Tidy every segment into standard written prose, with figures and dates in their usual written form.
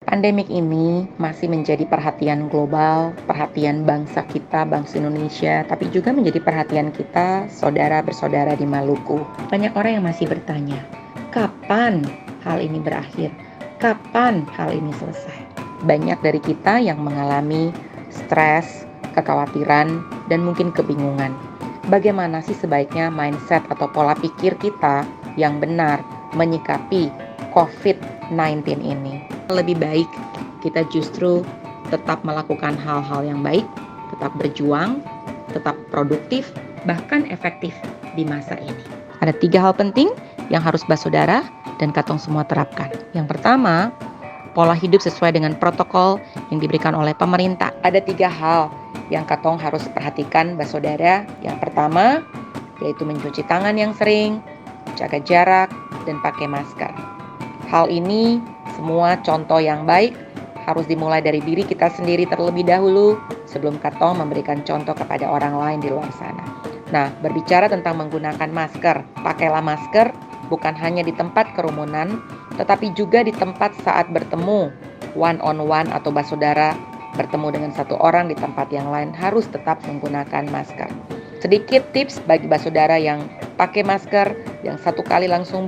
Pandemik ini masih menjadi perhatian global, perhatian bangsa kita, bangsa Indonesia, tapi juga menjadi perhatian kita, saudara bersaudara di Maluku. Banyak orang yang masih bertanya, kapan hal ini berakhir? Kapan hal ini selesai? Banyak dari kita yang mengalami stres, kekhawatiran, dan mungkin kebingungan. Bagaimana sih sebaiknya mindset atau pola pikir kita yang benar menyikapi COVID-19 ini? Lebih baik kita justru tetap melakukan hal-hal yang baik, tetap berjuang, tetap produktif, bahkan efektif di masa ini. Ada 3 hal penting yang harus saudara dan katong semua terapkan. Yang pertama, pola hidup sesuai dengan protokol yang diberikan oleh pemerintah. Ada 3 hal yang katong harus perhatikan saudara. Yang pertama, yaitu mencuci tangan yang sering, jaga jarak, dan pakai masker. Hal ini semua contoh yang baik harus dimulai dari diri kita sendiri terlebih dahulu sebelum katong memberikan contoh kepada orang lain di luar sana. Nah, berbicara tentang menggunakan masker, pakailah masker bukan hanya di tempat kerumunan, tetapi juga di tempat saat bertemu one on one atau saudara bertemu dengan satu orang di tempat yang lain harus tetap menggunakan masker. Sedikit tips bagi saudara yang pakai masker yang satu kali langsung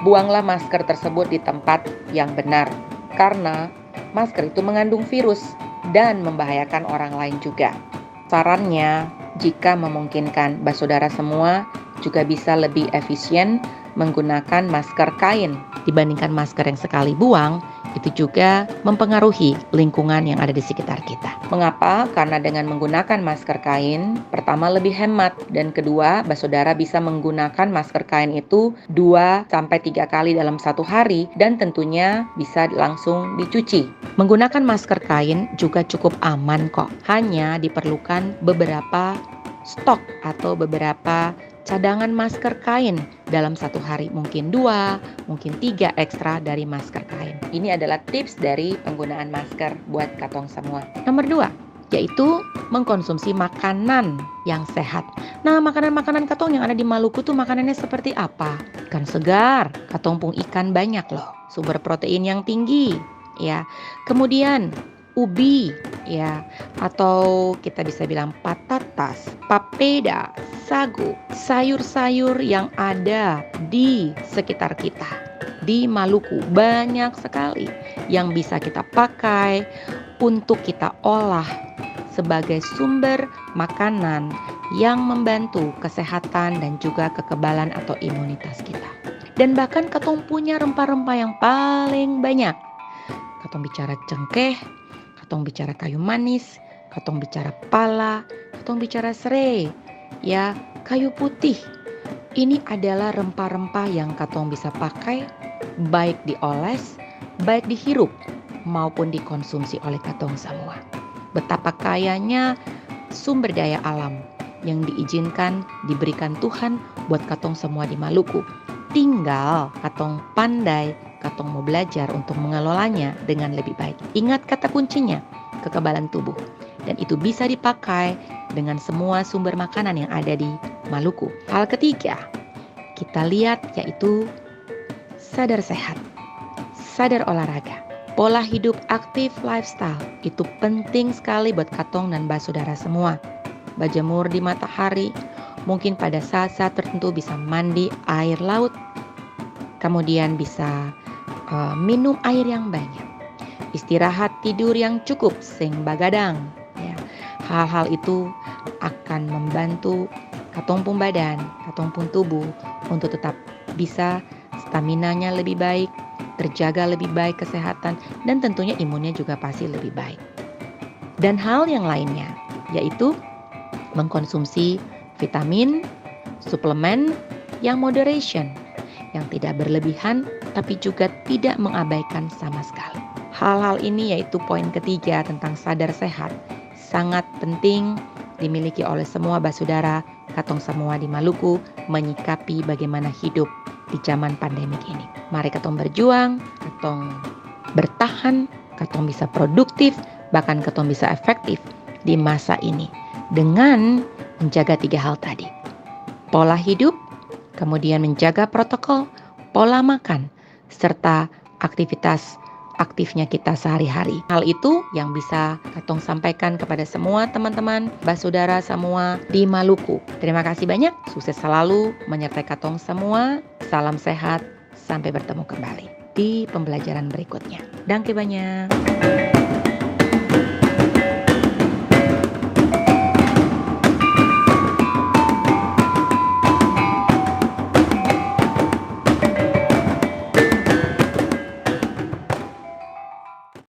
buanglah masker tersebut di tempat yang benar, karena masker itu mengandung virus dan membahayakan orang lain juga. Sarannya, jika memungkinkan, saudara semua juga bisa lebih efisien menggunakan masker kain dibandingkan masker yang sekali buang. Itu juga mempengaruhi lingkungan yang ada di sekitar kita. Mengapa? Karena dengan menggunakan masker kain, pertama lebih hemat, dan kedua, saudara bisa menggunakan masker kain itu 2-3 kali dalam satu hari, dan tentunya bisa langsung dicuci. Menggunakan masker kain juga cukup aman kok. Hanya diperlukan beberapa stok atau beberapa cadangan masker kain dalam satu hari, mungkin 2, mungkin 3 ekstra dari masker kain. Ini adalah tips dari penggunaan masker buat katong semua. Nomor 2, yaitu mengkonsumsi makanan yang sehat. Nah, makanan-makanan katong yang ada di Maluku tuh makanannya seperti apa? Ikan segar, katong pun ikan banyak loh, sumber protein yang tinggi, ya. Kemudian ubi, ya, atau kita bisa bilang patatas, papeda, sagu, sayur-sayur yang ada di sekitar kita. Di Maluku banyak sekali yang bisa kita pakai untuk kita olah sebagai sumber makanan yang membantu kesehatan dan juga kekebalan atau imunitas kita. Dan bahkan katong punya rempah-rempah yang paling banyak. Katong bicara cengkeh, katong bicara kayu manis, katong bicara pala, katong bicara serai, ya, kayu putih. Ini adalah rempah-rempah yang katong bisa pakai baik dioles, baik dihirup maupun dikonsumsi oleh katong semua. Betapa kayanya sumber daya alam yang diizinkan diberikan Tuhan buat katong semua di Maluku. Tinggal katong pandai, katong mau belajar untuk mengelolanya dengan lebih baik. Ingat kata kuncinya, kekebalan tubuh. Dan itu bisa dipakai dengan semua sumber makanan yang ada di Maluku. Hal ketiga, kita lihat yaitu sadar sehat, sadar olahraga. Pola hidup aktif lifestyle itu penting sekali buat katong dan saudara semua. Berjemur di matahari, mungkin pada saat-saat tertentu bisa mandi air laut, kemudian bisa minum air yang banyak, istirahat tidur yang cukup sing bagadang, ya. Hal-hal itu akan membantu katong pun badan, katong pun tubuh untuk tetap bisa staminanya lebih baik, terjaga lebih baik kesehatan, dan tentunya imunnya juga pasti lebih baik. Dan hal yang lainnya yaitu mengkonsumsi vitamin, suplemen yang moderation, yang tidak berlebihan tapi juga tidak mengabaikan sama sekali. Hal-hal ini yaitu poin ketiga tentang sadar sehat, sangat penting dimiliki oleh semua saudara katong semua di Maluku menyikapi bagaimana hidup di zaman pandemik ini. Mari katong berjuang, katong bertahan, katong bisa produktif, bahkan katong bisa efektif di masa ini dengan menjaga 3 hal tadi. Pola hidup, kemudian menjaga protokol, pola makan, serta aktivitas aktifnya kita sehari-hari. Hal itu yang bisa Katong sampaikan kepada semua teman-teman, basudara semua di Maluku. Terima kasih banyak, sukses selalu menyertai Katong semua. Salam sehat, sampai bertemu kembali di pembelajaran berikutnya. Danke banyak.